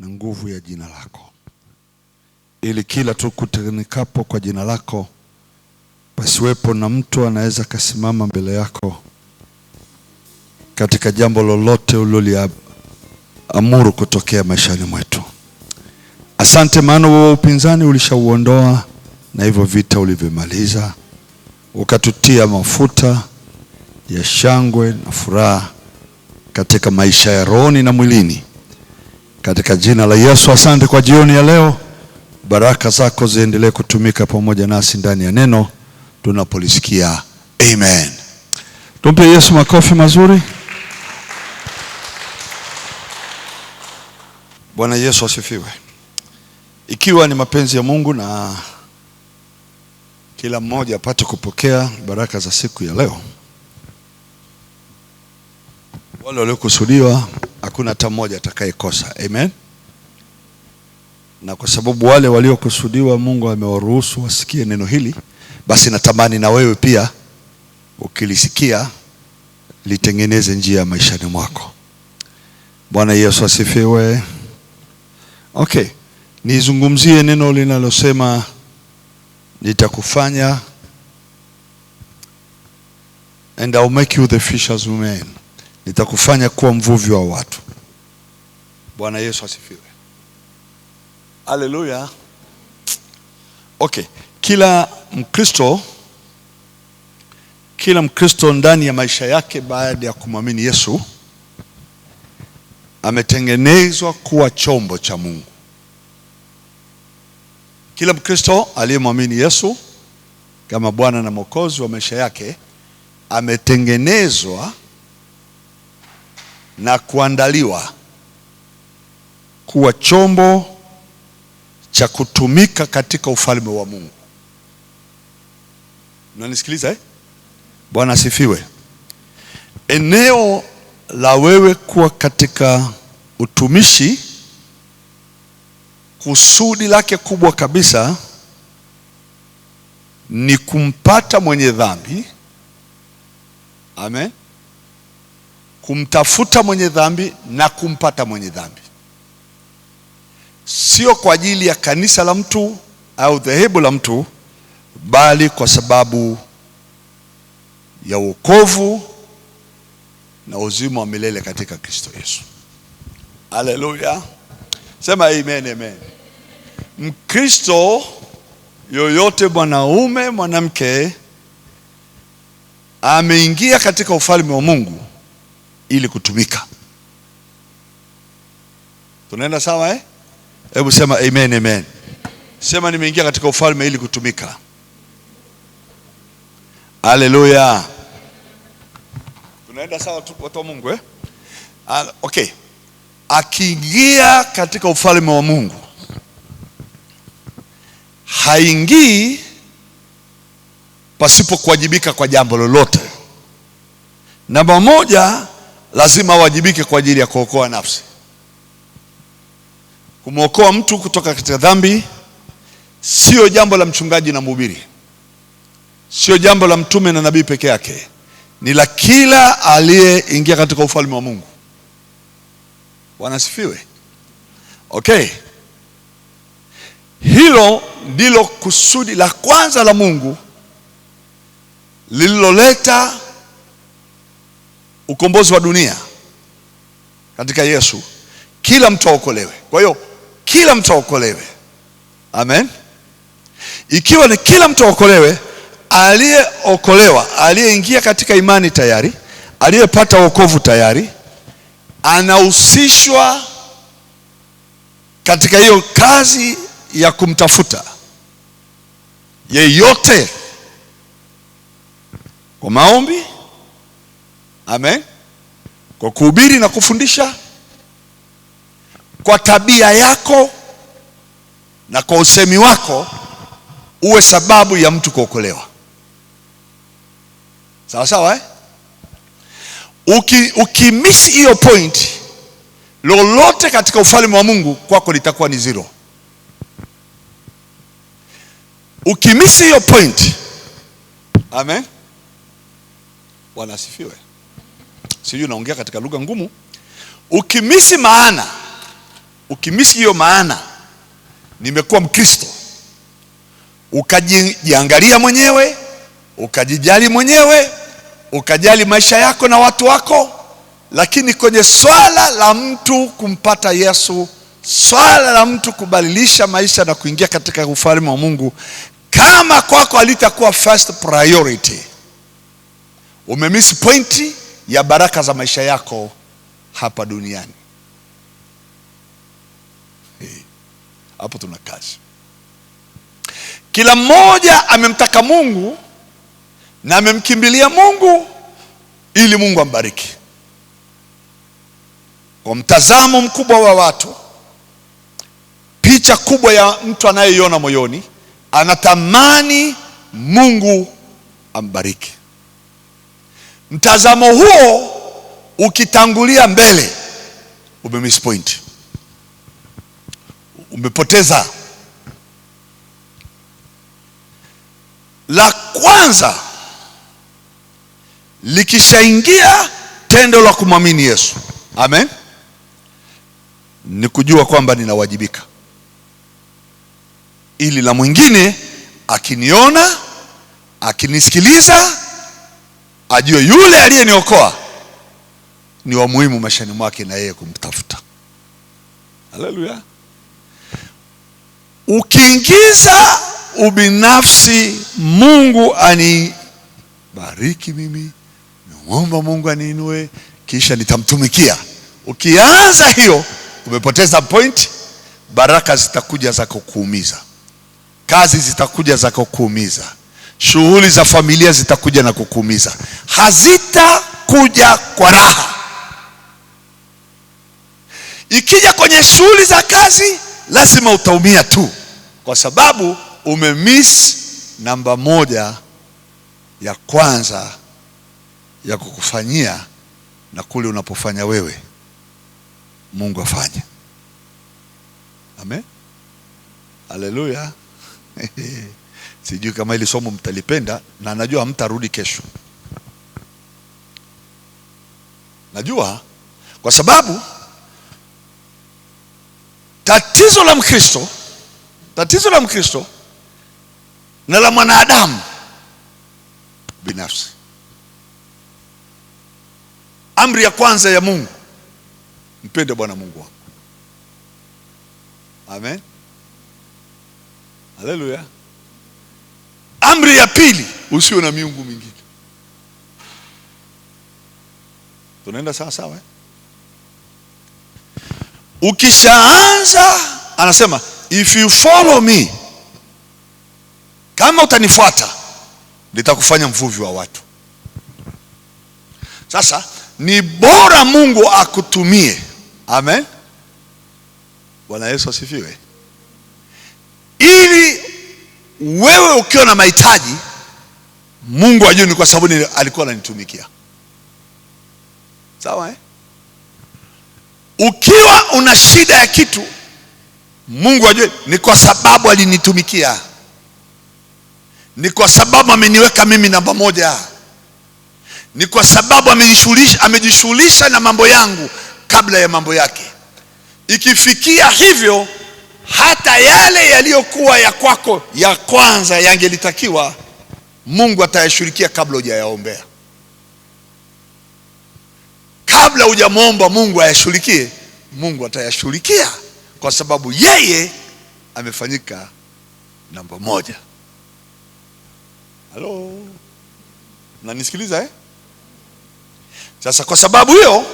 na nguvu ya jina lako, ili kila tukutanikapo kwa jina lako pasiwepo na mtu anaweza kasimama mbele yako katika jambo lolote uliloliamuru kutokea maishani mwetu. Asante, maana wewe upinzani ulishauondoa na hivyo vita ulivyomaliza, ukatutia mafuta ya shangwe na furaha katika maisha ya rohoni na mwilini, katika jina la Yesu. Asante kwa jioni ya leo, baraka zako ziendelee kutumika pamoja nasi ndani ya neno tunapolisikia. Amen. Tumpe Yesu makofi mazuri. Bwana Yesu asifiwe. Ikiwa ni mapenzi ya Mungu na kila mmoja apate kupokea baraka za siku ya leo, wale waliokusudiwa hakuna hata mmoja atakayekosa. Amen. Na kwa sababu wale waliokusudiwa Mungu amewaruhusu wasikie neno hili, basi natamani na wewe pia ukilisikia litengeneze njia ya maishani mwako. Bwana Yesu asifiwe. Okay, nizungumzie neno linalosema nitakufanya and I'll make you the fishers of men. Nitakufanya kuwa mvuvi wa watu. Bwana Yesu asifiwe. Haleluya. Okay, kila Mkristo ndani ya maisha yake baada ya kumwamini Yesu ametengenezwa kuwa chombo cha Mungu. Kila Mkristo aliyemwamini Yesu kama Bwana na Mwokozi wa maisha yake ametengenezwa na kuandaliwa kuwa chombo cha kutumika katika ufalme wa Mungu. Unanisikiliza? Bwana asifiwe. Eneo la wewe kuwa katika utumishi, kusudi lake kubwa kabisa ni kumpata mwenye dhambi. Amen. Kumtafuta mwenye dhambi na kumpata mwenye dhambi. Sio kwa ajili ya kanisa la mtu au dhehebu la mtu, bali kwa sababu ya wokovu na uzima wa milele katika Kristo Yesu. Haleluya. Sema amen, amen. Mkristo yoyote, mwanaume mwanamke, ameingia katika ufalme wa Mungu ili kutumika. Tunaenda sawa? Hebu sema amen, amen. Sema nimeingia katika ufalme ili kutumika. Haleluya. Tunaenda sawa watu wa Mungu? Okay. Akiingia katika ufalme wa Mungu, haingii pasipo kuwajibika kwa jambo lolote. Namba moja, lazima wajibike kwa ajili ya kuokoa nafsi. Kumwokoa mtu kutoka katika dhambi sio jambo la mchungaji na mhubiri, sio jambo la mtume na nabii peke yake, ni la kila aliyeingia katika ufalme wa Mungu. Bwana asifiwe. Okay, hilo ndilo kusudi la kwanza la Mungu lililoleta ukombozi wa dunia katika Yesu. Kila mtu aokolewe. Kwa hiyo kila mtu aokolewe. Amen. Ikiwa ni kila mtu aokolewe, aliyeokolewa, aliyeingia katika imani tayari, aliyepata wokovu tayari, anahusishwa katika hiyo kazi ya kumtafuta yeyote kwa maombi. Amen. Kwa kuhubiri na kufundisha, kwa tabia yako na kwa usemi wako, uwe sababu ya mtu kuokolewa. Sawa sawa? Ukimisi hiyo point, lolote katika ufalme wa Mungu kwako litakuwa ni zero. Ukimisi hiyo point, amen. Bwana asifiwe. Sijui naongea katika lugha ngumu. Ukimisi maana ukimisi hiyo maana, nimekuwa Mkristo, ukajiangalia mwenyewe, ukajijali mwenyewe, ukajali maisha yako na watu wako, lakini kwenye swala la mtu kumpata Yesu, swala la mtu kubadilisha maisha na kuingia katika ufalme wa Mungu, kama kwako alitakuwa first priority, umemiss pointi ya baraka za maisha yako hapa duniani. Hapo tuna kazi. Kila mmoja amemtaka Mungu na amemkimbilia Mungu ili Mungu ambariki. Kwa mtazamo mkubwa wa watu, picha kubwa ya mtu anayeiona moyoni, anatamani Mungu ambariki. Mtazamo huo ukitangulia mbele, umemiss point, umepoteza. La kwanza, likishaingia tendo la kumwamini Yesu, amen, ni kujua kwamba ninawajibika, ili la mwingine akiniona, akinisikiliza, ajue yule aliyeniokoa ni wa muhimu maishani mwake na yeye kumtafuta. Haleluya. Ukiingiza ubinafsi, Mungu anibariki mimi, naomba Mungu aniinue, kisha nitamtumikia, ukianza hiyo, umepoteza point. Baraka zitakuja za kukuumiza, kazi zitakuja za kukuumiza, shughuli za familia zitakuja na kukuumiza, hazitakuja kwa raha. Ikija kwenye shughuli za kazi, lazima utaumia tu, kwa sababu umemiss namba moja ya kwanza ya kukufanyia, na kule unapofanya wewe Mungu afanye. Amen, haleluya. Sijui kama hili somo mtalipenda, na najua hamtarudi kesho, najua, kwa sababu tatizo la Mkristo na la mwanadamu binafsi. Amri ya kwanza ya Mungu, mpende Bwana Mungu wako. Amen, haleluya. Amri ya pili, usiwe na miungu mingine. Tunaenda sawa sawa, Ukishaanza anasema if you follow me, kama utanifuata nitakufanya mvuvi wa watu. Sasa ni bora Mungu akutumie. Amen, Bwana Yesu asifiwe. Ili wewe ukiwa na mahitaji, Mungu ajue ni kwa sababu alikuwa ananitumikia. Sawa Ukiwa una shida ya kitu, Mungu ajue ni kwa sababu alinitumikia, ni kwa sababu ameniweka mimi namba moja, ni kwa sababu amejishughulisha na mambo yangu kabla ya mambo yake. Ikifikia hivyo, hata yale yaliyokuwa ya kwako ya kwanza yangelitakiwa, Mungu atayashughulikia kabla hujayaombea. Kabla hujamwomba Mungu ayashughulikie, Mungu atayashughulikia, kwa sababu yeye amefanyika namba moja. Halo, unanisikiliza Sasa kwa sababu hiyo,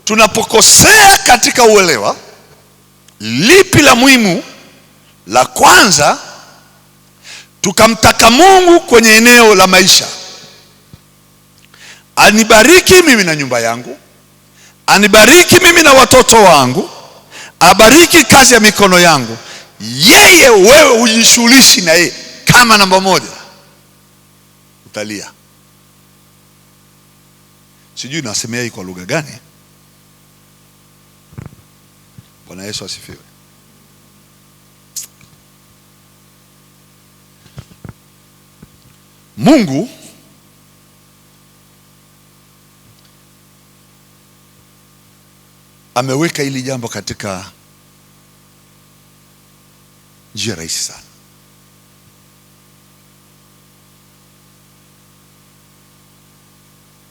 tunapokosea katika uelewa, lipi la muhimu? La kwanza, tukamtaka Mungu kwenye eneo la maisha, anibariki mimi na nyumba yangu, anibariki mimi na watoto wangu, abariki kazi ya mikono yangu. Yeye, wewe hujishughulishi na yeye kama namba moja, utalia. Sijui nasemea hii kwa lugha gani. Bwana Yesu asifiwe. Mungu ameweka hili jambo katika Njia rahisi sana.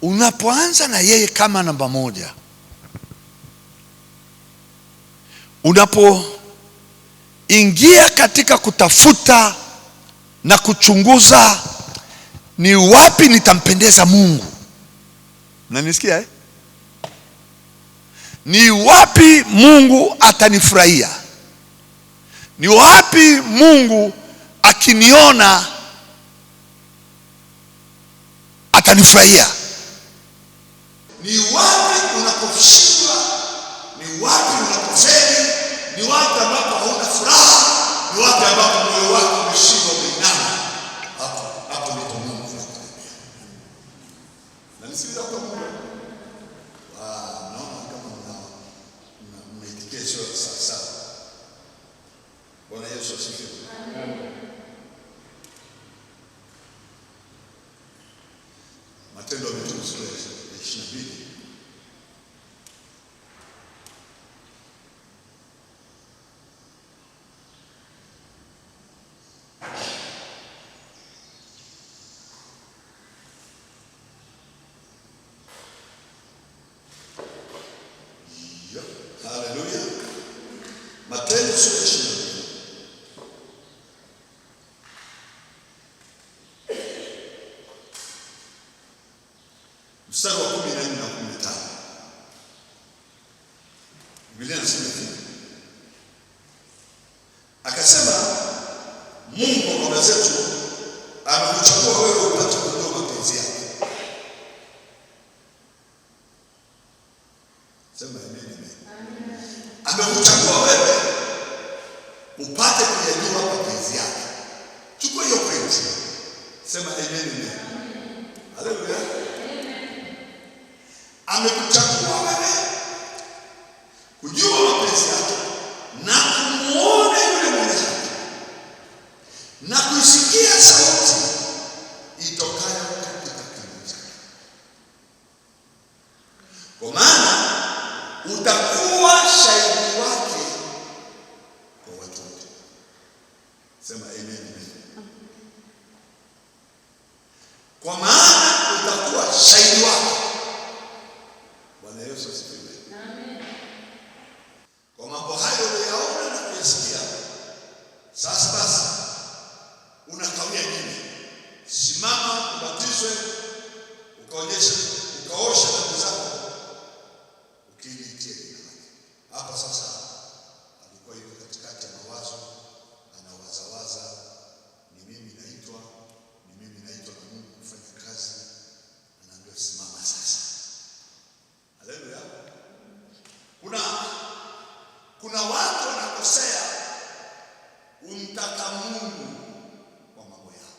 Unapoanza na yeye kama namba moja, unapoingia katika kutafuta na kuchunguza ni wapi nitampendeza Mungu, unanisikia ni wapi Mungu atanifurahia, ni wapi Mungu akiniona atanifurahia, ni wapi unaposhindwa, ni wapi unapofeli, ni wapi ambapo hauna furaha, ni wapi ambapo moyo wako umeshindwa umeinama. Hapo ndipo Mungu anakuambia. Na nisikiza kwa Mungu. Naona kama mnaitikia sawa sawa. Bwana Yesu asifiwe. Amen. Matendo ya Mitume sura ya 22. Haleluya. Matendo sura ya 22. Mstari wa 14 na 15. Biblia inasema hivi. Akasema Mungu wa baba zetu amekuchagua wewe upate kujua mapenzi yake. Sema amen. Amekuchagua wewe upate kujua mapenzi yake. Chukua hiyo point. Sema amen. Haleluya. Amekuchagua wewe kujua mapenzi yake na kumuona yule mwenye haki na kuisikia sauti itokayo katika kinywa chake. Kwa maana utakuwa shahidi wake kwa watu wote. Sema amen. Kwa maana utakuwa shahidi wake. Bwana Yesu asifiwe. Amen. Kwa mambo hayo unayaona na kuyasikia, sasa basi unakawia nini? Simama, ubatizwe, ukaosha dhambi zako, ukiliitia jina lake. Hapa sasa alikuwa yuko katikati ya mawazo, anawazawaza, ni mimi naitwa na Mungu kufanya kazi. Anaambiwa simama sasa. Haleluya. Kuna watu wanakosea umtaka Mungu kwa mambo yao.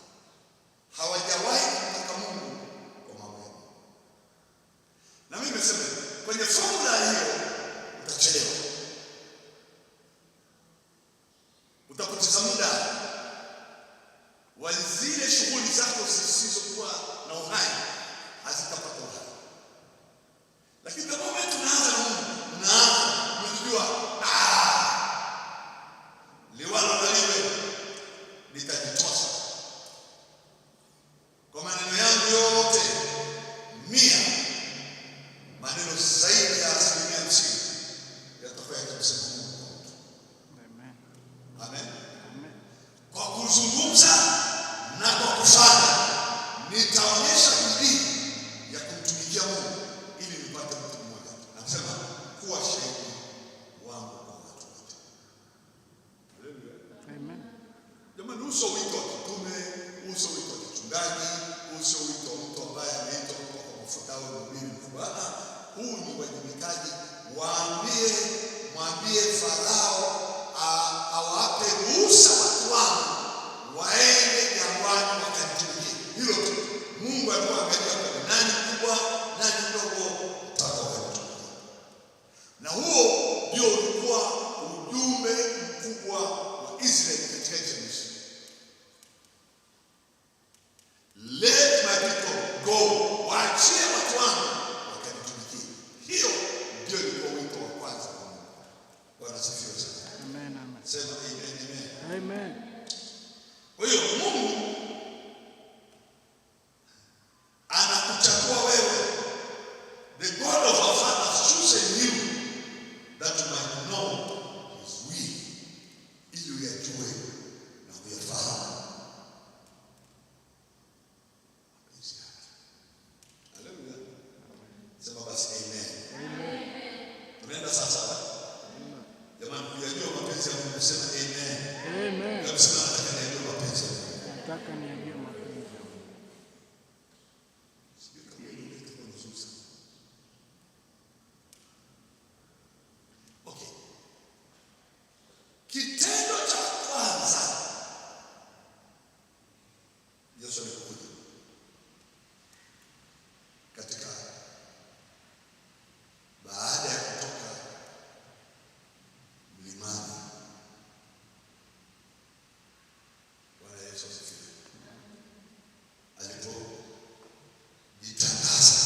Hawajawahi kumtaka Mungu kwa mambo yao. Na mimi nimesema kwenye formula hiyo utachelewa. Utapoteza muda wa zile shughuli zako zisizokuwa na uhai, hazitapata uhai. Lakini the moment unaanza na Mungu, unajua liwalo na liwe nitajitosa. Kwa maneno yangu yote 100, maneno zaidi ya 50% yatakuwa yakimsema Mungu. Amen. Amen. Kwa kuzungumza na kwa kufanya nitaonyesha bidii ya kumtumikia Mungu ili nipate mtu mmoja. Nasema kuwa shahidi wangu kwa watu wote. Amen. Jamani, uso wito wa kitume, uso wito wa kichungaji, uso wito wa mtu ambaye ameitwa kwa mafuta au mhubiri mkubwa. Huu ni wajibikaji. Mwambie Farao awape ruhusa watu wangu waende jangwani wakanitumikie. Hilo tu. Mungu alikuwa amejua nani kubwa, nani mdogo, mtakaotumikia. Na huo ndio ulikuwa ujumbe mkubwa wa Israeli katika jamii. Let my people go. Waachie watu wangu wakanitumikie. Hiyo ndio ilikuwa wito wa kwanza wa Mungu. Bwana asifiwe sana. Amen. Sema amen. Amen. Kwa hiyo Mungu anakuchagua wewe. The God of our fathers chosen you that you might know his will, ili uyajue na uyafahamu. Haleluya. Sema basi amen. Amen. Tunaenda sasa. Jamani, kujua mapenzi ya Mungu, sema amen. Amen. Kabisa nataka nijue mapenzi ya Mungu. Nataka nijue mapenzi ya Mungu. Sio kama ile kitu nzuri. Okay. Kitendo cha kwanza Yesu alikuja katika baada ya kutoka mlimani. Bwana Yesu asifiwe. Alipojitangaza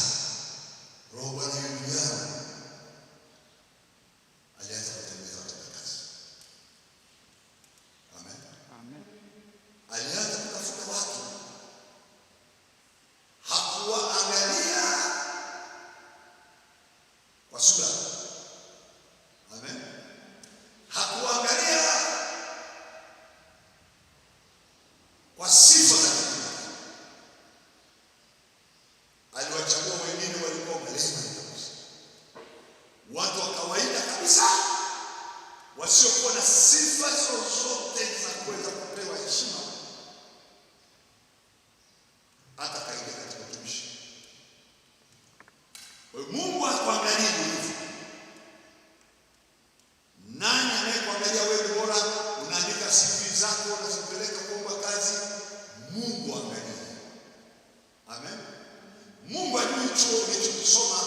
Roho Bwana juu yao, alianza kutembea kazi. Amen. Amen. Alianza kutafuta watu. Hakuwaangalia kwa sura. Amen. Hakuangalia kwa sifa za kibinadamu. Aliwachagua wengine walikuwa wamelema kabisa, watu wa kawaida kabisa, wasiokuwa na sifa zozote za kuweza kupewa heshima, hata kaingia katika utumishi. Kwa hiyo Mungu hakuangalia hivi. Nani anayekuangalia wewe bora unaandika CV zako unazipeleka kuomba kazi? Mungu angalia. Amen. Mungu ajui chuo ulichosoma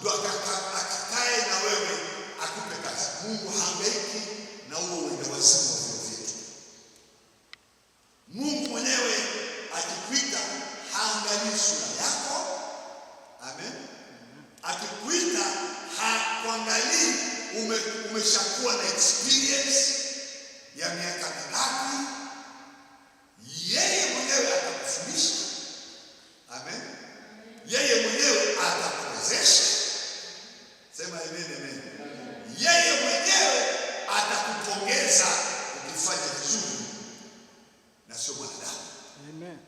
ndio akakae na wewe akupe kazi. Mungu haangaiki na huo uende wazimu wa vyo vyetu. Mungu mwenyewe akikuita haangalii sura yako. Amen. Akikuita hakuangalii umeshakuwa na experience ya miaka mingapi. Yeye mwenyewe atakufundisha. Amen. Yeye mwenyewe atakuwezesha. Sema amen, amen. Yeye mwenyewe atakupongeza ukifanya vizuri na sio mwanadamu. Amen.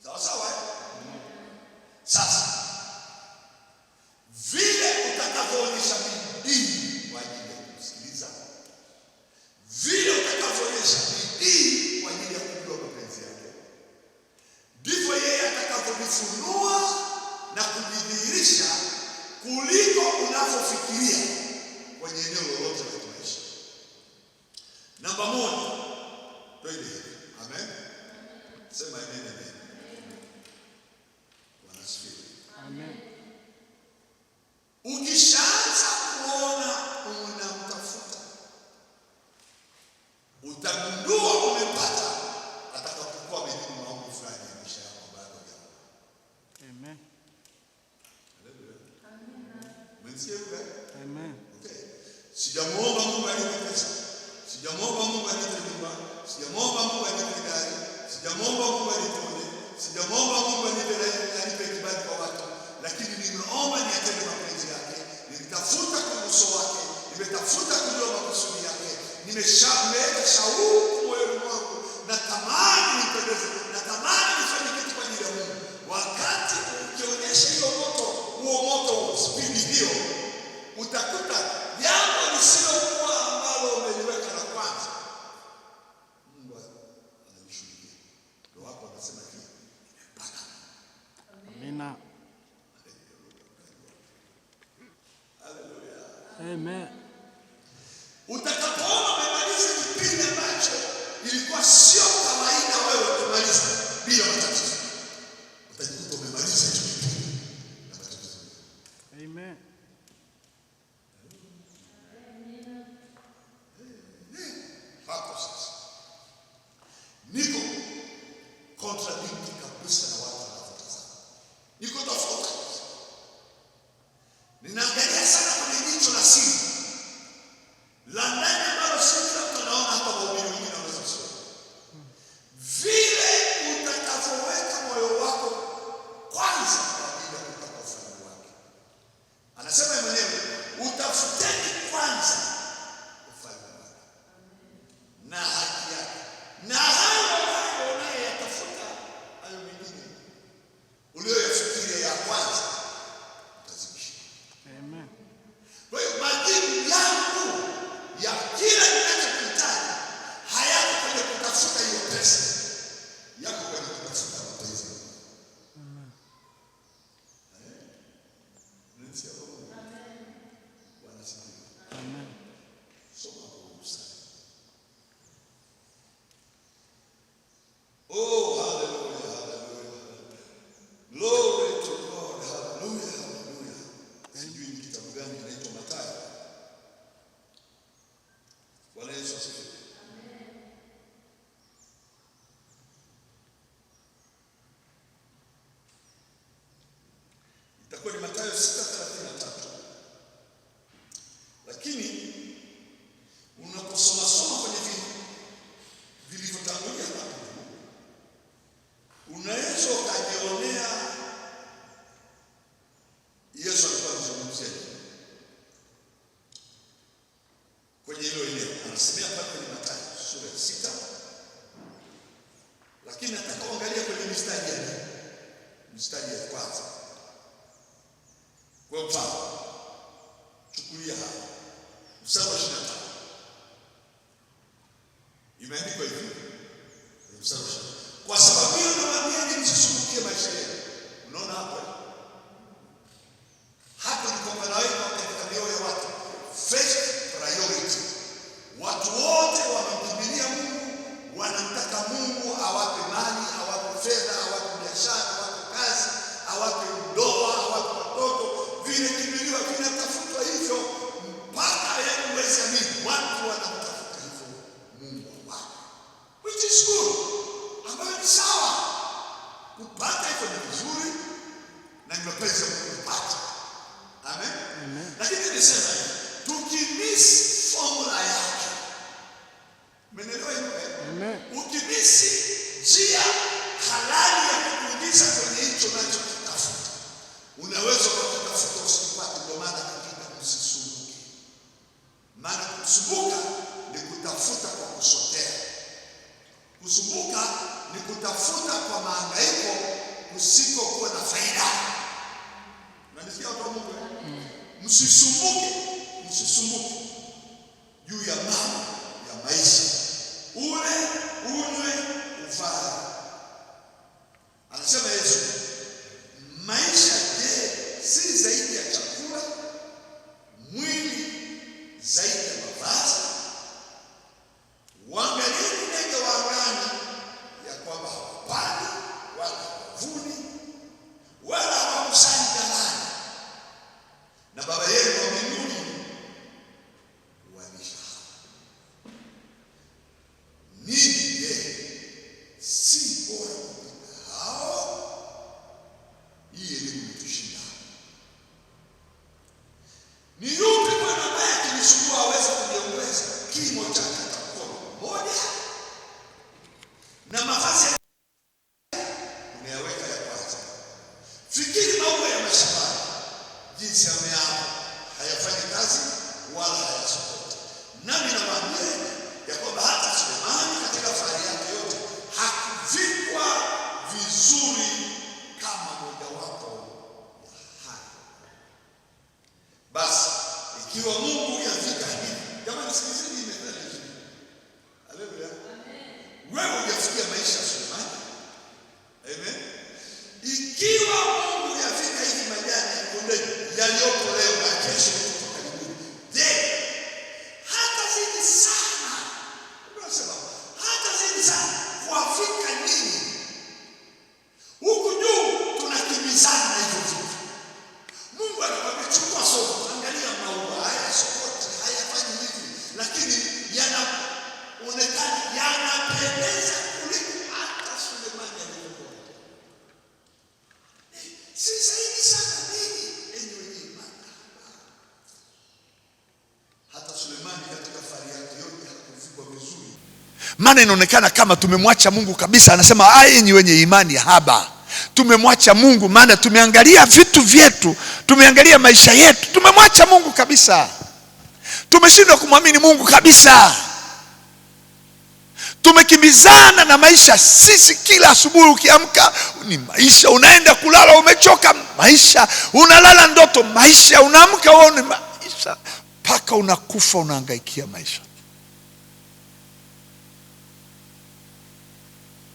Sawa sawa. Sasa vile utakavyoonyesha bidii kwa ajili ya kusikiliza, vile utakavyoonyesha bidii kwa ajili ya kujua mapenzi yake, ndivyo yeye atakavyojifunua na kujidhihirisha kuliko unavyofikiria kwenye eneo lolote la maisha. Namba moja, twende. Amen. Sema amen, amen. Bwana asifiwe. Amen. Ukishaanza kuona unamtafuta, utagundua umepata atakapokuwa amejibu maombi fulani ya maisha yako bado hajaona. Amen. Haleluya. Amen. Mwenzie wewe? Amen. Okay. Sijamuomba Mungu anipe pesa. Sijamuomba Mungu anipe nyumba. Sijamuomba Mungu anipe gari. Sijamuomba Mungu aniponye. Sijamuomba Mungu anipe kibali kwa watu. Lakini nimeomba niatende mapenzi yake. Nimetafuta kwa uso wake. Nimetafuta kujua makusudi yake. Nimeweka shauku moyoni mwangu. Natamani nipendeze. Natamani nifanye kitu kwa ajili ya Mungu. Wakati ukionyesha hiyo moto, huo moto spidi hiyo, utakuta jambo lisilokuwa ambalo umeliweka la kwanza, Mungu anamshughulikia. Ndio hapo anasema hivi, nimepata. Amina. Haleluya. Amen. Utakapoona umemaliza kipindi ambacho ilikuwa sio kawaida wewe kumaliza bila matatizo, utajikuta umemaliza hicho kipindi na matatizo. Amen. Hapo sasa niko contradicting kabisa na watu wanaotazama. Niko tofauti. Ninaangalia sana kwenye jicho la siri la ndani ambalo si kila mtu anaona, hata wahubiri wengine wanaweza kusema. amesemea pale kwenye Mathayo sura ya 6, lakini nataka uangalie kwenye mstari ya kwanza. Kwa mfano, chukulia hapa mstari wa 25. Imeandikwa hivi, mstari wa 25. Kwa sababu hiyo nawaambieni msisumbukie maisha yenu. Unaona hapo? Hapo ndipo panawekwa katika mioyo ya watu first priority. Watu wote wamemkimbilia Mungu, wanamtaka Mungu awape mali, awape fedha, awape biashara, awape kazi, awape ndoa, awape watoto. Vile kimbilio vinatafutwa hivyo mpaka uweze amini. Watu wanamtafuta hivyo Mungu wao, which is good, ambayo ni sawa. Kupata hivyo ni vizuri na ni mapenzi ya Mungu kupata. Amen. Lakini nisema hivi, tukimiss formula yake, umeelewa hiyo? Amen. Ukimiss njia halali ya kukuingiza kwenye hicho unachokitafuta, unaweza kutafuta usipate. Ndio maana hakika msisumbuke. Maana kusumbuka ni kutafuta kwa kusotea. Kusumbuka ni kutafuta kwa mahangaiko kusiko kuwa na faida. Unanisikia watu wa Mungu? Msisumbuke juu ya mambo ya maisha. Ule, unywe, uvae. Anasema Yesu, maisha je, si zaidi ya chakula, mwili zaidi ya mavazi? Waangalieni ndege wa angani, ya kwamba hawapandi wala hawavuni wala hawakusanyi ghalani, na Baba yenu wa mbinguni huwalisha. Ninyi je, si bora kuliko hao? Hii elimu imetushinda. Ni yupi kwenu ambaye akijisumbua aweza kujiongeza kimo chake atakuwa moja? Na mavazi umeyaweka ya kwanza. Fikiri maua ya mashambani, jinsi yameapa, hayafanyi kazi wala hayasokoti. Nami nawaambia ya kwamba hata Sulemani katika fahari yake yote hakuvikwa vizuri kama mojawapo ya haya. Basi ikiwa Mungu yavika hivi, jamani, sikizeni hii methali hii. Haleluya. Wewe hujafikia maisha ya Sulemani. Amen. Ikiwa Mungu yavika hivi majani ya kondeni yaliyopo leo na kesho kutoka mbinguni, je, hata zidi sana, unasema hata zidi sana kuwafika nini? Huku juu tunakimbizana na hivyo vitu. Mungu anakuambia chukua somo, angalia maua haya sokoti, hayafanyi hivi, lakini yanaonekana yanapendeza kuliko hata Sulemani alivyokuwa. Si zaidi sana nini enyi wenye imani? Hata Sulemani katika fahari yake yote hakuvikwa vizuri. Maana inaonekana kama tumemwacha Mungu kabisa. Anasema enyi wenye imani haba. Tumemwacha Mungu, maana tumeangalia vitu vyetu, tumeangalia maisha yetu, tumemwacha Mungu kabisa. Tumeshindwa kumwamini Mungu kabisa. Tumekimbizana na maisha. Sisi kila asubuhi ukiamka ni maisha, unaenda kulala umechoka, maisha, unalala ndoto, maisha, unaamka wewe ni maisha, mpaka unakufa unahangaikia maisha.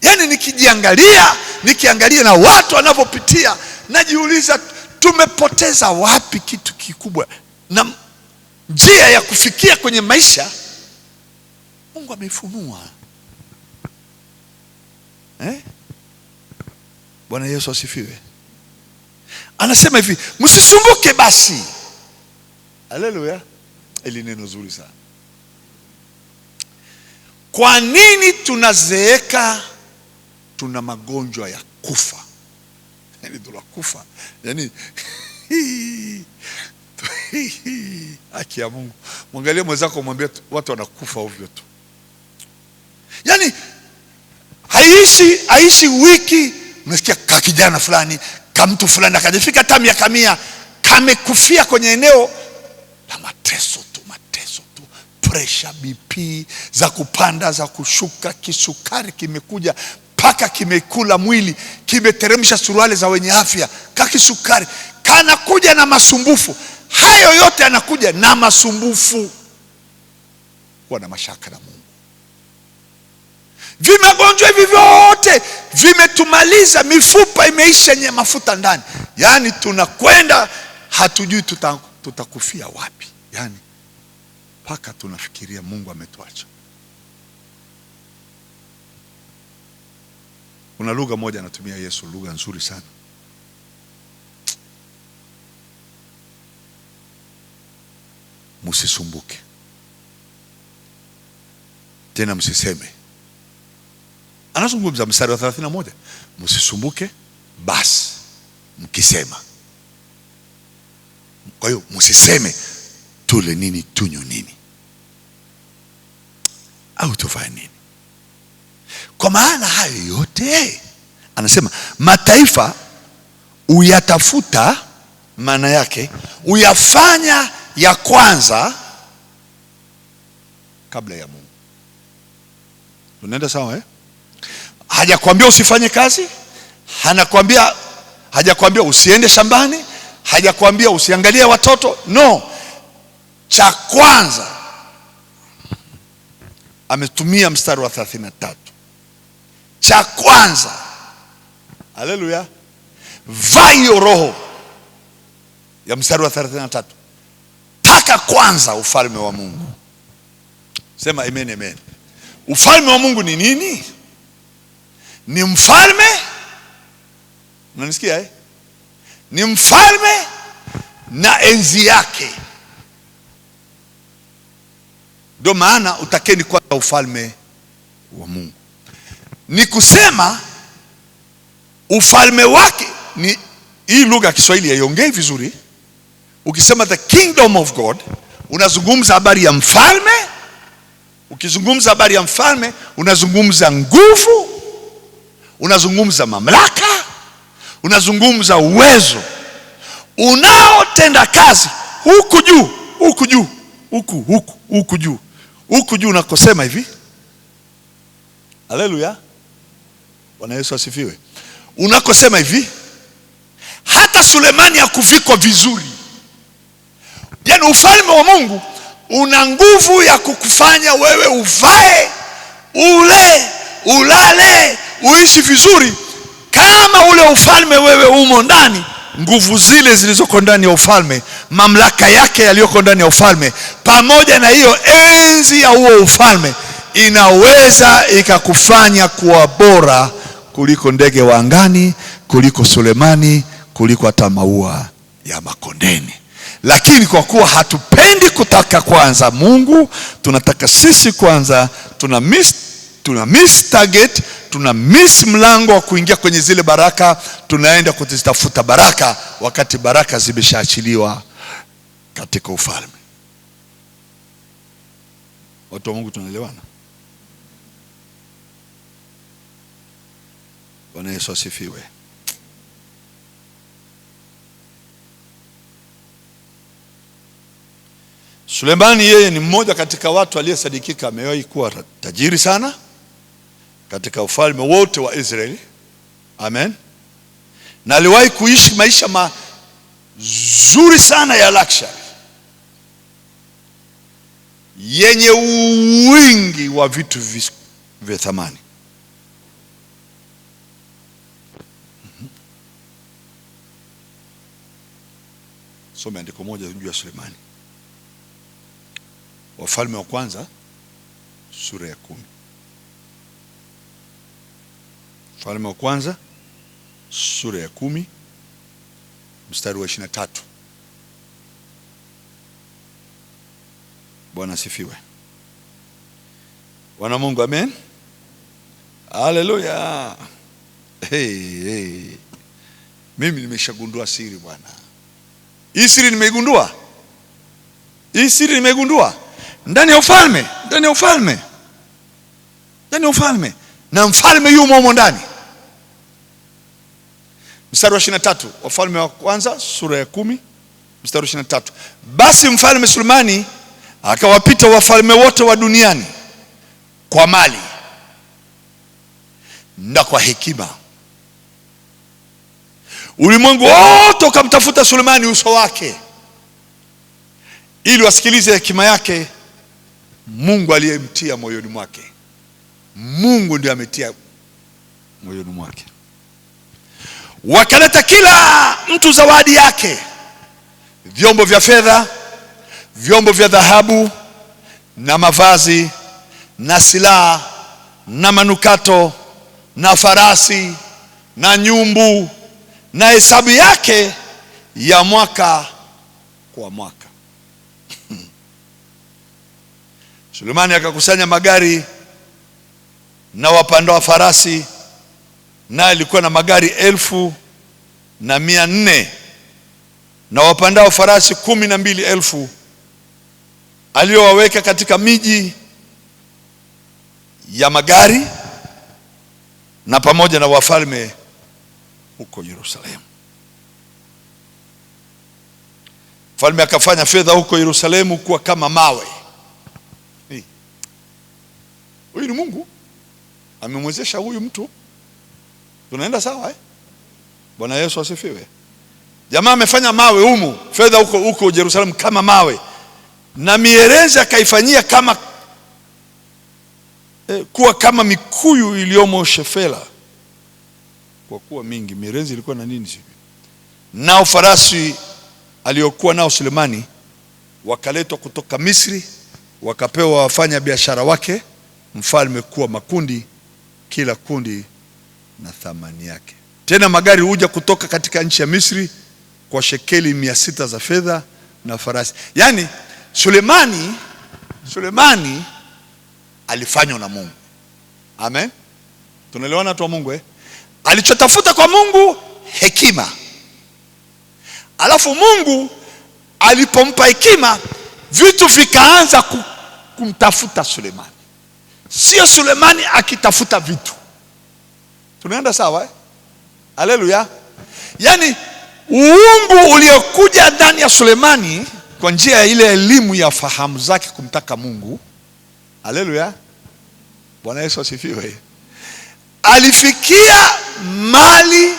Yaani nikiangalia na watu wanavyopitia, najiuliza tumepoteza wapi kitu kikubwa, na njia ya kufikia kwenye maisha Mungu ameifunua. Bwana Yesu asifiwe. Anasema hivi, msisumbuke basi. Haleluya. Ili neno zuri sana. Kwa nini tunazeeka? Tuna magonjwa ya kufa. Yaani tuna kufa. Yaani haki ya Mungu. Mwangalie mwenzako mwambie watu wanakufa ovyo tu. Yaani haishi wiki unasikia kijana fulani, mtu fulani akajifika hata miaka 100 kamekufia kwenye eneo la mateso tu. pressure, BP za kupanda za kushuka, kisukari kimekuja paka kimekula mwili, kimeteremsha suruali za wenye afya, kakisukari kanakuja na masumbufu. Hayo yote anakuja na masumbufu. Kuwa na mashaka na Mungu. Vimagonjwa hivi vyote vimetumaliza, mifupa imeisha nye mafuta ndani. Yani tunakwenda hatujui tutakufia wapi. Yani paka tunafikiria Mungu ametuacha. Kuna lugha moja anatumia Yesu, lugha nzuri sana. Msisumbuke. Tena msiseme. Anazungumza mstari wa 31. Msisumbuke basi mkisema. Kwa hiyo msiseme tule nini, tunywe nini, au tufanye nini. Kwa maana hayo yote anasema mataifa uyatafuta, maana yake uyafanya ya kwanza kabla ya Mungu. Tunaenda sawa? Hajakwambia usifanye kazi, hajakwambia usiende shambani, hajakwambia usiangalie watoto. No, cha kwanza ametumia mstari wa 33. Cha kwanza, haleluya, vaa hiyo roho ya mstari wa 33. Taka kwanza ufalme wa Mungu. Sema amen, amen. Ufalme wa Mungu ni nini? Ni mfalme, unanisikia Ni mfalme na enzi yake. Ndio maana utakeni kwanza ufalme wa Mungu. Ni kusema ufalme wake ni hii lugha ya Kiswahili haiongei vizuri. Ukisema the kingdom of God, unazungumza habari ya mfalme. Ukizungumza habari ya mfalme, unazungumza nguvu, unazungumza mamlaka, unazungumza uwezo unaotenda kazi huku juu, huku juu, huku juu, huku juu. Unakosema hivi, haleluya, Bwana Yesu asifiwe. Unakosema hivi, hata Sulemani hakuvikwa vizuri. Yaani ufalme wa Mungu una nguvu ya kukufanya wewe uvae, ule, ulale, uishi vizuri. Kama ule ufalme wewe umo ndani, nguvu zile zilizoko ndani ya ufalme, mamlaka yake yaliyoko ndani ya ufalme, pamoja na hiyo enzi ya huo ufalme, inaweza ikakufanya kuwa bora kuliko ndege wa angani, kuliko Sulemani, kuliko hata maua ya makondeni. Lakini kwa kuwa hatupendi kutaka kwanza Mungu, tunataka sisi kwanza, tuna miss target, tuna miss mlango wa kuingia kwenye zile baraka. Tunaenda kuzitafuta baraka wakati baraka zimeshaachiliwa katika ufalme. Watu wa Mungu, tunaelewana? Bwana Yesu asifiwe. Sulemani yeye ni mmoja katika watu aliyesadikika amewahi kuwa tajiri sana katika ufalme wote wa Israeli. Amen. Na aliwahi kuishi maisha mazuri sana ya luxury, yenye wingi wa vitu vya thamani. Soma andiko moja juu ya Sulemani. Wafalme wa kwanza sura ya 10. Wafalme wa kwanza sura ya 10 mstari wa 23. Bwana asifiwe. Bwana Mungu, amen. Haleluya. Hey. Mimi nimeshagundua siri bwana. Hii siri nimeigundua. Ndani ya ufalme, na mfalme yumo humo ndani. Mstari wa 23, Wafalme wa kwanza sura ya 10 mstari wa 23. Basi mfalme Sulemani akawapita wafalme wote wa duniani kwa mali na kwa hekima. Ulimwengu wote ukamtafuta Sulemani uso wake ili wasikilize hekima yake Mungu aliyemtia moyoni mwake. Mungu ndiye ametia moyoni mwake. Wakaleta kila mtu zawadi yake, vyombo vya fedha, vyombo vya dhahabu na mavazi na silaha na manukato na farasi na nyumbu na hesabu yake ya mwaka kwa mwaka. Sulemani akakusanya magari na wapanda wa farasi, na alikuwa na magari 1,400 na wapanda wa farasi 12,000 aliowaweka katika miji ya magari na pamoja na wafalme huko Yerusalemu. Mfalme akafanya fedha huko Yerusalemu kuwa kama mawe. Huyu ni Mungu amemwezesha huyu mtu. Tunaenda sawa Bwana Yesu asifiwe. Jamaa amefanya mawe humu, fedha huko Yerusalemu kama mawe, na mierezi akaifanyia kama kuwa kama mikuyu iliyomo Shefela, kwa kuwa mingi. Mierezi ilikuwa na nini sivyo? Nao farasi aliokuwa nao Sulemani wakaletwa kutoka Misri, wakapewa wafanya biashara wake mfalme kuwa makundi, kila kundi na thamani yake. Tena magari huja kutoka katika nchi ya Misri kwa shekeli 600 za fedha na farasi. Yani Sulemani alifanywa na Mungu. Amen. Tunaelewana watu wa Mungu Alichotafuta kwa Mungu hekima. Alafu Mungu alipompa hekima, vitu vikaanza kumtafuta Sulemani. Sio Sulemani akitafuta vitu. Tunaenda sawa Haleluya. Yani uungu uliokuja ndani ya Sulemani kwa njia ya ile elimu ya fahamu zake kumtaka Mungu. Haleluya. Bwana Yesu asifiwe. Alifikia mali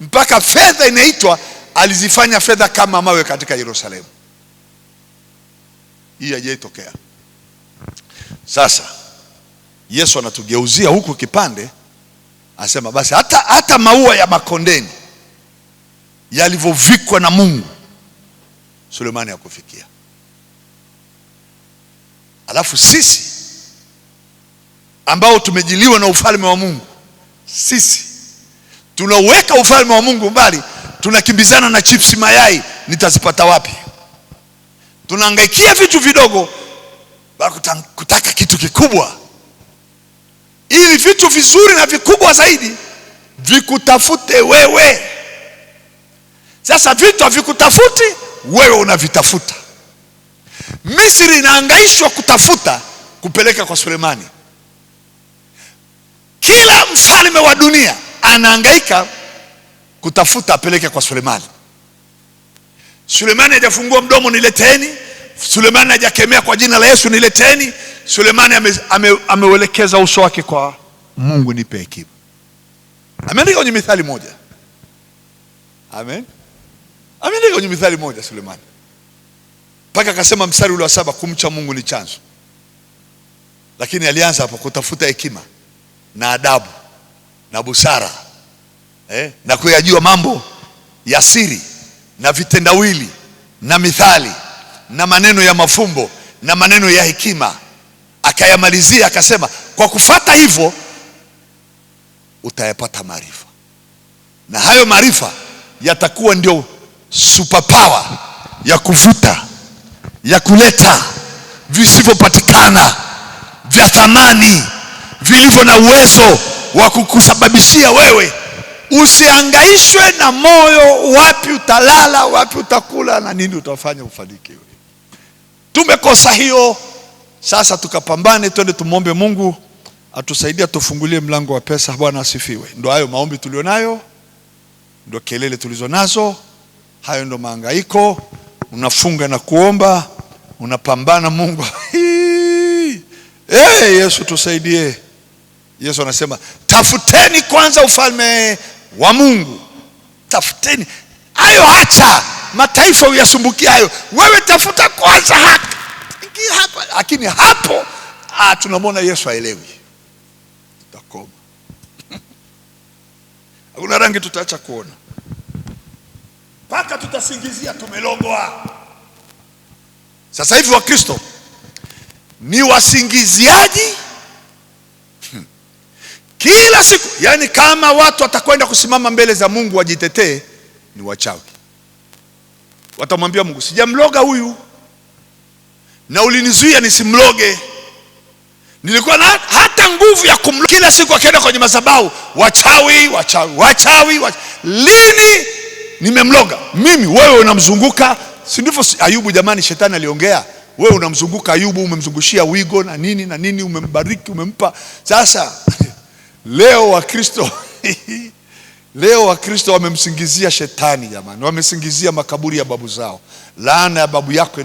mpaka fedha inaitwa, alizifanya fedha kama mawe katika Yerusalemu. Hii haijatokea. Sasa Yesu anatugeuzia huku kipande, asema basi hata maua ya makondeni yalivyovikwa na Mungu Sulemani hakufikia. Alafu sisi ambao tumejiliwa na ufalme wa Mungu, sisi tunaweka ufalme wa Mungu mbali, tunakimbizana na chips mayai, nitazipata wapi? Tunahangaikia vitu vidogo kutaka kitu kikubwa, ili vitu vizuri na vikubwa zaidi vikutafute wewe. Sasa vitu havikutafuti wewe, unavitafuta. Misri inahangaishwa kutafuta kupeleka kwa Sulemani. Kila mfalme wa dunia anahangaika kutafuta apeleke kwa Sulemani. Sulemani hajafungua mdomo, nileteni. Sulemani hajakemea kwa jina la Yesu, nileteni. Sulemani ameuelekeza uso wake kwa Mungu, nipe hekima. Ameandika kwenye Mithali moja. Amen. Ameandika kwenye Mithali moja Sulemani, mpaka akasema mstari ule wa 7, kumcha Mungu ni chanzo. Lakini alianza hapo kutafuta hekima na adabu na busara na kuyajua mambo ya siri na vitendawili na mithali na maneno ya mafumbo na maneno ya hekima. Akayamalizia akasema, kwa kufuata hivyo utayapata maarifa, na hayo maarifa yatakuwa ndio superpower ya kuvuta, ya kuleta visivyopatikana vya thamani, vilivyo na uwezo wa kukusababishia wewe usihangaishwe na moyo, wapi utalala, wapi utakula na nini utafanya ufanikiwe. Tumekosa hiyo. Sasa tukapambane, twende tumwombe Mungu atusaidia, tufungulie mlango wa pesa. Bwana asifiwe. Ndio hayo maombi tulionayo, ndio kelele tulizo nazo, hayo ndio mahangaiko. Unafunga na kuomba, unapambana Mungu. Yesu tusaidie. Yesu anasema tafuteni kwanza ufalme wa Mungu. Tafuteni hayo, acha mataifa uyasumbukia hayo, wewe tafuta kwanza haki. Hapa, lakini hapo tunamwona Yesu haelewi. Tutakoma. Hakuna rangi tutaacha kuona, mpaka tutasingizia tumelogwa. Sasa hivi Wakristo ni wasingiziaji kila siku. Yani kama watu watakwenda kusimama mbele za Mungu wajitetee, ni wachawi. Watamwambia Mungu, sijamloga huyu na ulinizuia nisimloge, nilikuwa na hata nguvu ya kumloga. Kila siku akienda kwenye madhabahu, wachawi, wachawi, wachawi, wachawi. Lini nimemloga mimi? Wewe unamzunguka, si ndivyo Ayubu? Jamani, shetani aliongea. Wewe unamzunguka Ayubu, umemzungushia wigo na nini na nini, umembariki, umempa. Sasa leo Wakristo wamemsingizia shetani jamani, wamesingizia makaburi ya babu zao. Laana ya babu yako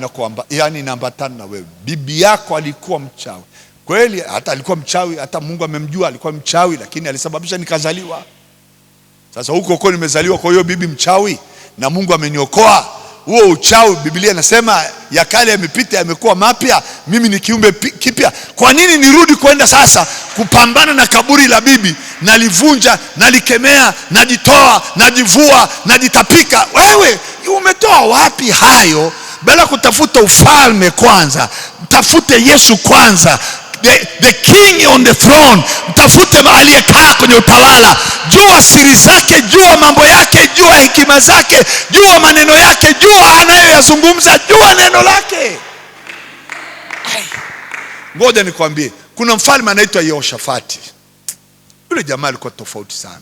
inaambatana na wewe. Bibi yako alikuwa mchawi kweli, hata alikuwa mchawi, hata Mungu amemjua alikuwa mchawi, lakini alisababisha nikazaliwa. Sasa huko nimezaliwa, kwa hiyo bibi mchawi na Mungu ameniokoa. Huo uchawi, Biblia inasema ya kale yamepita, yamekuwa mapya, mimi ni kiumbe kipya. Kwa nini nirudi kwenda sasa kupambana na kaburi la bibi? Nalivunja, nalikemea, najitoa, najivua, najitapika. Wewe umetoa wapi hayo? Bila kutafuta ufalme kwanza, mtafute Yesu kwanza, the king on the throne. Mtafute aliyekaa kwenye utawala. Jua siri zake, jua mambo yake, jua hekima zake, jua maneno yake, jua anayoyazungumza, jua neno lake. Ngoja nikwambie, kuna mfalme anaitwa Yehoshafati. Yule jamaa alikuwa tofauti sana.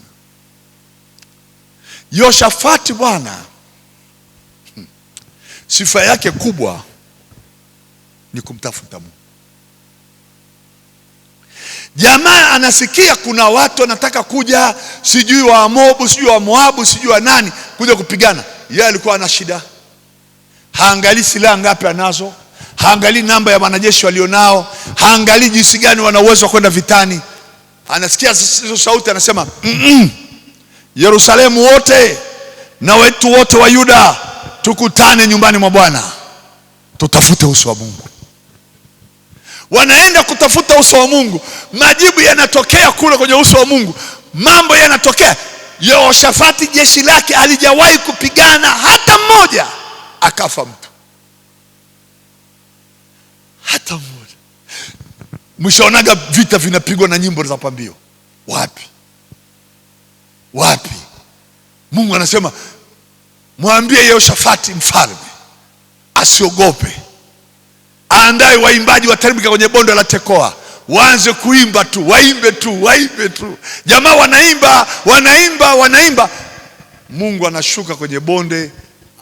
Yehoshafati bwana, sifa yake kubwa ni kumtafuta Mungu. Jamaa anasikia kuna watu wanataka kuja, sijui wa Amobu, sijui wa Moabu, sijui wa nani, kuja kupigana. Yeye alikuwa ana shida. Haangalii silaha ngapi anazo, haangalii namba ya wanajeshi walionao, haangalii jinsi gani wana uwezo wa kwenda vitani. Anasikia hizo sauti, anasema Yerusalemu wote na wetu wote wa Yuda, tukutane nyumbani mwa Bwana, tutafute uso wa Mungu. Wanaenda kutafuta uso wa Mungu. Majibu yanatokea kule kwenye uso wa Mungu. Mambo yanatokea. Yehoshafati jeshi lake alijawahi kupigana hata mmoja, akafa mtu hata mmoja. Mshaonaga vita vinapigwa na nyimbo za pambio? Wapi? Mungu anasema mwambie Yehoshafati mfalme asiogope, aandae waimbaji wateremke kwenye bonde la Tekoa, waanze kuimba tu, waimbe tu. Jamaa wanaimba. Mungu anashuka kwenye bonde,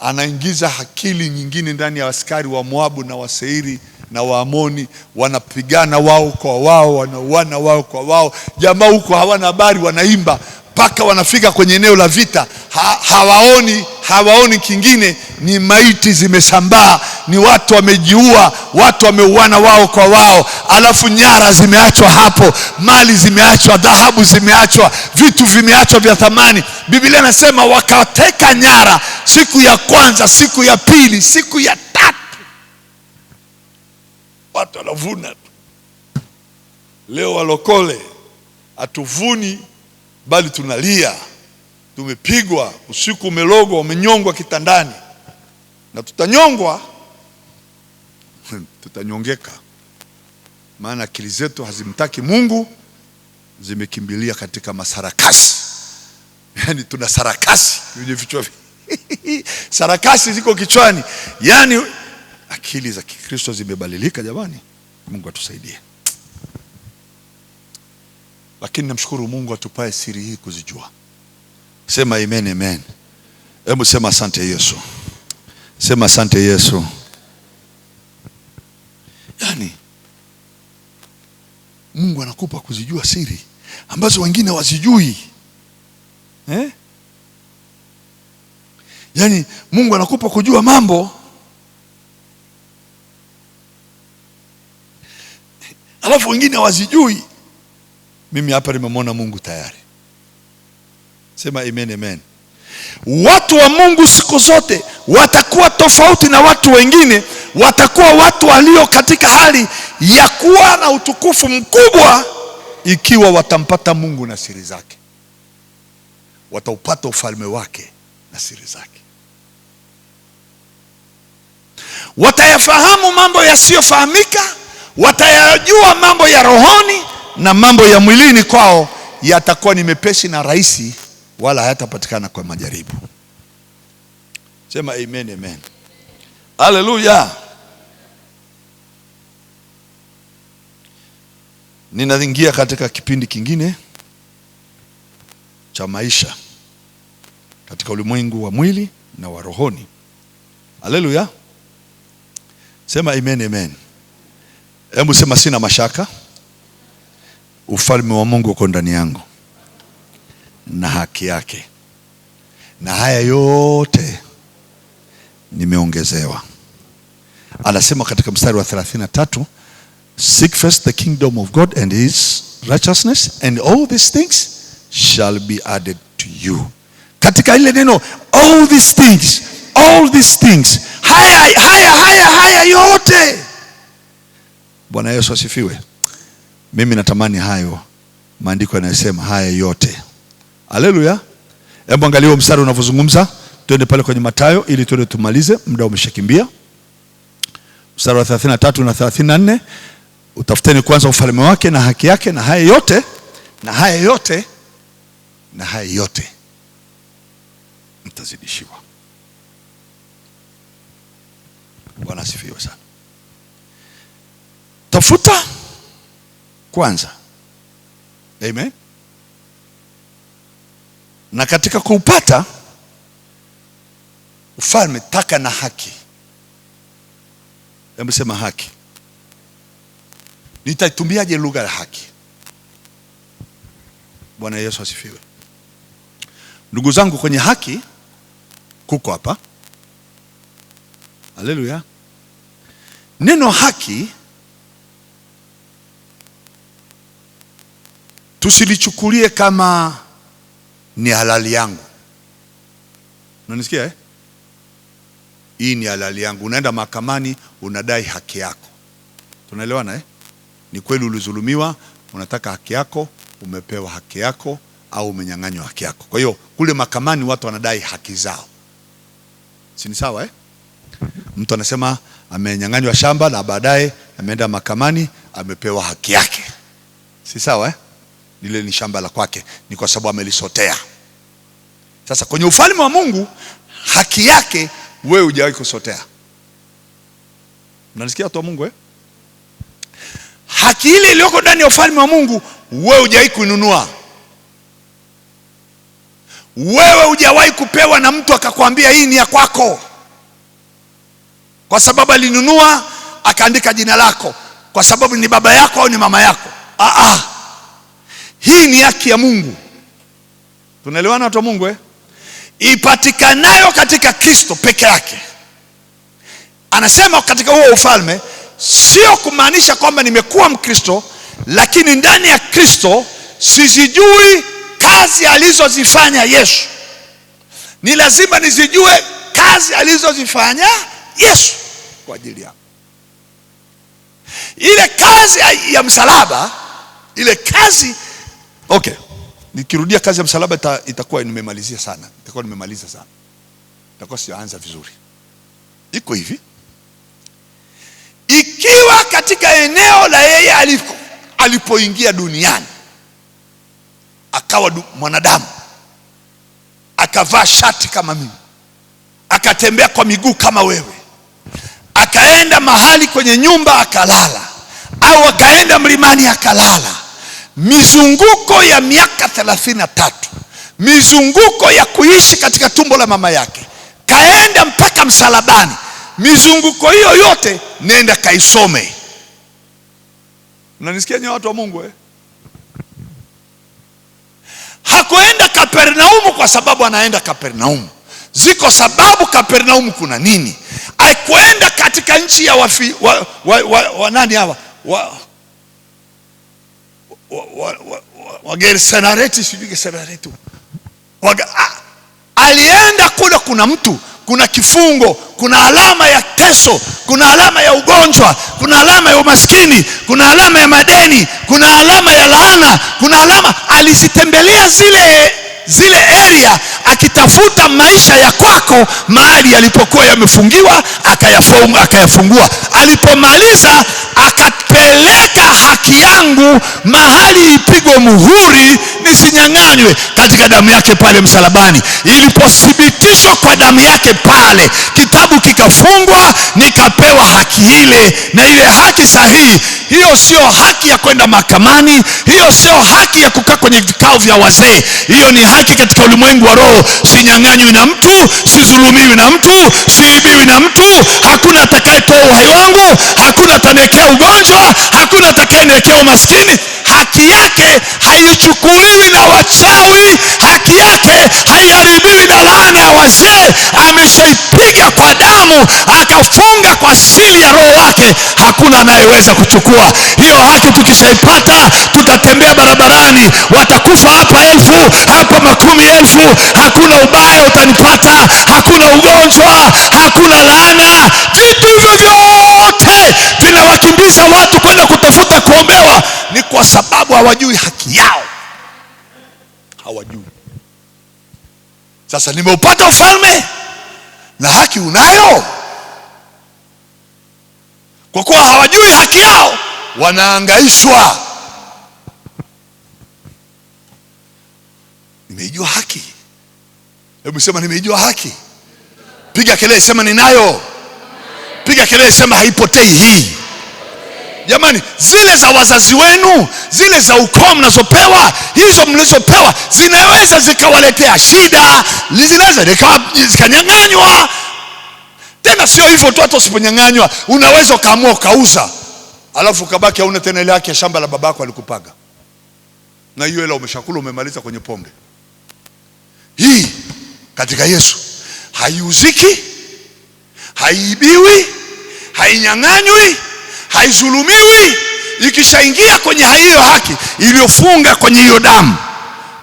anaingiza akili nyingine ndani ya askari wa Moabu na wa Seiri na wa Amoni. Wanapigana wao kwa wao, wanauana wao kwa wao. Jamaa huko hawana habari, wanaimba mpaka wanafika kwenye eneo la vita. Hawaoni kingine, ni maiti zimesambaa, ni watu wamejiua, watu wameuana wao kwa wao. Alafu nyara zimeachwa hapo, mali zimeachwa, dhahabu zimeachwa, vitu vimeachwa vya thamani. Biblia inasema wakateka nyara siku ya kwanza, siku ya pili, siku ya tatu. Watu wanavuna tu. Leo walokole hatuvuni, bali tunalia. Tumepigwa, usiku umelogwa, umenyongwa kitandani. Na tutanyongwa, tutanyongeka. Maana akili zetu hazimtaki Mungu, zimekimbilia katika masarakasi. Yani tuna sarakasi kwenye vichwa. Sarakasi ziko kichwani. Yani akili za Kikristo zimebadilika jamani. Mungu atusaidie. Lakini namshukuru Mungu atupae siri hii kuzijua. Sema amen, amen. Hebu sema asante Yesu. Sema asante Yesu. Yani Mungu anakupa kuzijua siri ambazo wengine wazijui. Yani Mungu anakupa kujua mambo alafu wengine wazijui. Mimi hapa nimemwona Mungu tayari. Sema amen, amen. Watu wa Mungu siku zote watakuwa tofauti na watu wengine. Watakuwa watu walio katika hali ya kuwa na utukufu mkubwa ikiwa watampata Mungu na siri zake. Wataupata ufalme wake na siri zake. Watayafahamu mambo yasiyofahamika, watayajua mambo ya rohoni, na mambo ya mwilini kwao yatakuwa ni mepesi na rahisi, wala hayatapatikana kwa majaribu. Sema amen, amen. Haleluya. Ninaingia katika kipindi kingine cha maisha katika ulimwengu wa mwili na wa rohoni. Haleluya. Sema amen, amen. Hebu sema sina mashaka. Ufalme wa Mungu uko ndani yangu na haki yake, na haya yote nimeongezewa. Anasema katika mstari wa 33, seek first the kingdom of God and his righteousness, and all these things shall be added to you. Katika ile neno all these things, haya yote. Bwana Yesu asifiwe. Mimi natamani hayo maandiko yanayosema haya yote. Haleluya. Hebu angalia mstari unavyozungumza. Twende pale kwenye Mathayo ili tuende tumalize, muda umeshakimbia. Mstari wa 33 na 34, utafuteni kwanza ufalme wake na haki yake, na haya yote mtazidishiwa. Bwana asifiwe sana. Tafuta kwanza, amen, na katika kuupata ufalme taka na haki. Hebu sema haki. Nitaitumbiaje lugha ya haki? Bwana Yesu asifiwe. Ndugu zangu, kwenye haki kuko hapa. Haleluya. Neno haki tusilichukulie kama ni halali yangu. Unanisikia? Hii ni halali yangu. Unaenda mahakamani unadai haki yako. Tunaelewana? Ni kweli ulizulumiwa, unataka haki yako, umepewa haki yako au umenyang'anywa haki yako. Kwa hiyo kule mahakamani watu wanadai haki zao. Si ni sawa? Mtu anasema amenyang'anywa shamba na baadaye ameenda mahakamani amepewa haki yake. Si sawa? Lile ni shamba la kwake, ni kwa sababu amelisotea. Sasa kwenye ufalme wa Mungu haki yake wewe hujawahi kusotea. Mnanisikia watu wa Mungu? Haki ile iliyoko ndani ya ufalme wa Mungu wewe hujawahi kuinunua. Wewe hujawahi kupewa na mtu akakwambia hii ni ya kwako, kwa sababu alinunua akaandika jina lako, kwa sababu ni baba yako au ni mama yako. Hii ni haki ya Mungu. Tunaelewana watu wa Mungu? Ipatikanayo katika Kristo peke yake. Anasema katika huo ufalme, sio kumaanisha kwamba nimekuwa Mkristo lakini ndani ya Kristo sizijui kazi alizozifanya Yesu. Ni lazima nizijue kazi alizozifanya Yesu kwa ajili yangu. Ile kazi ya msalaba, ile kazi, okay, nikirudia kazi ya msalaba itakuwa nimemalizia sana. Itakuwa sianza vizuri. Iko hivi. Ikiwa katika eneo la yeye alipoingia duniani akawa mwanadamu, akavaa shati kama mimi, akatembea kwa miguu kama wewe, akaenda mahali kwenye nyumba akalala, au akaenda mlimani akalala, mizunguko ya miaka 33, mizunguko ya kuishi katika tumbo la mama yake, kaenda mpaka msalabani. Mizunguko hiyo yote nenda kaisome. Unanisikia nyote watu wa Mungu? Hakuenda Kapernaumu kwa sababu anaenda Kapernaumu. Ziko sababu Kapernaumu kuna nini. Hakuenda katika nchi ya nani hawa? Wagersenareti, sijui Gersenareti, alienda kule, kuna mtu, kuna kifungo, kuna alama ya teso, kuna alama ya ugonjwa, kuna alama ya umaskini, kuna alama ya madeni, kuna alama ya laana, kuna alama. Alizitembelea zile area akitafuta maisha ya kwako mahali yalipokuwa yamefungiwa, akayafungua. Alipomaliza akapeleka haki yangu mahali ipigwe muhuri nisinyang'anywe, katika damu yake pale msalabani. Ilipothibitishwa kwa damu yake pale, kitabu kikafungwa, nikapewa haki ile, na ile haki sahihi. Hiyo sio haki ya kwenda mahakamani, hiyo sio haki ya kukaa kwenye vikao vya wazee. Hiyo ni haki katika ulimwengu wa roho. Sinyang'anywi na mtu, sidhulumiwi na mtu, siibiwi na mtu. Hakuna atakayetoa uhai wangu, hakuna atakayeniwekea ugonjwa, hakuna atakayeniwekea umaskini. Haki yake haichukuliwi na wachawi, haki yake haiharibiwi na laana ya wazee. Ameshaipiga kwa damu, akafunga kwa siri ya roho wake. Hakuna anayeweza kuchukua hiyo haki. Tukishaipata tutatembea barabarani, watakufa hapa elfu, hapa makumi elfu. Hakuna ubaya utanipata, hakuna ugonjwa, hakuna laana. Vitu hivyo vyote vinawakimbiza watu kwenda kutafuta kuombewa, ni kwa sababu hawajui haki yao. Hawajui. Sasa nimeupata ufalme na haki unayo. Kwa kuwa hawajui haki yao, wanaangaishwa. Nimeijua haki. Hebu sema nimeijua haki. Piga kelele, sema ninayo. Piga kelele, sema haipotei hii. Jamani, zile za wazazi wenu, zile za ukoo mnazopewa, hizo mlizopewa zinaweza zikawaletea shida, zinaweza zikanyang'anywa. Tena sio hivyo tu, hata usiponyang'anywa unaweza ukaamua ukauza, alafu ukabaki hauna tena ile haki ya shamba la babako alikupaga, na hiyo hela umeshakula, umemaliza kwenye pombe. Hii katika Yesu haiuziki, haiibiwi, hainyang'anywi, haizulumiwi. Ikishaingia kwenye hiyo haki iliyofunga kwenye hiyo damu,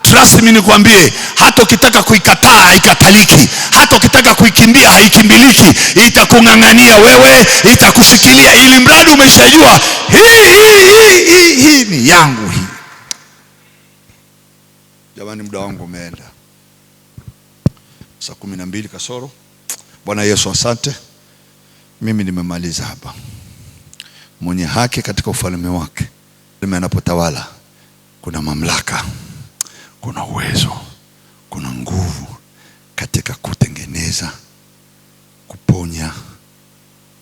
trust me nikwambie, hata ukitaka kuikataa haikataliki, hata ukitaka kuikimbia haikimbiliki. Itakung'ang'ania wewe, itakushikilia, ili mradi umeshajua hii ni yangu hii. Jamani, muda wangu umeenda, saa 12 kasoro. Bwana Yesu asante, mimi nimemaliza hapa. Mwenye haki katika ufalme wake, anapotawala kuna mamlaka, kuna uwezo, kuna nguvu katika kutengeneza, kuponya,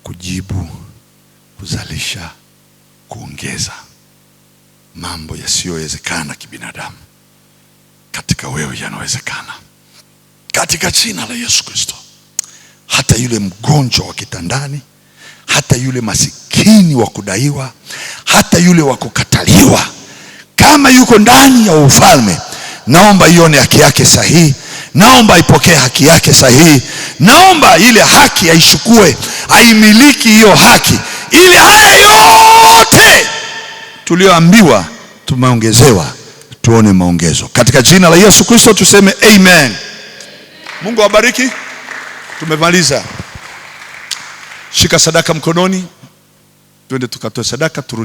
kujibu, kuzalisha, kuongeza mambo yasiyowezekana kibinadamu. Katika wewe yanawezekana, katika jina la Yesu Kristo. Hata yule mgonjwa wa kitandani, hata yule masikini wa kudaiwa, hata yule wa kukataliwa, kama yuko ndani ya ufalme, naomba ione haki yake sahihi, naomba ipokee haki yake sahihi, naomba ile haki aichukue, aimiliki hiyo haki, ili haya yote tulioambiwa tumeongezewa, tuone maongezo. Katika jina la Yesu Kristo tuseme amen. Mungu awabariki. Tumemaliza. Shika sadaka mkononi, twende tukatoe sadaka, turudi.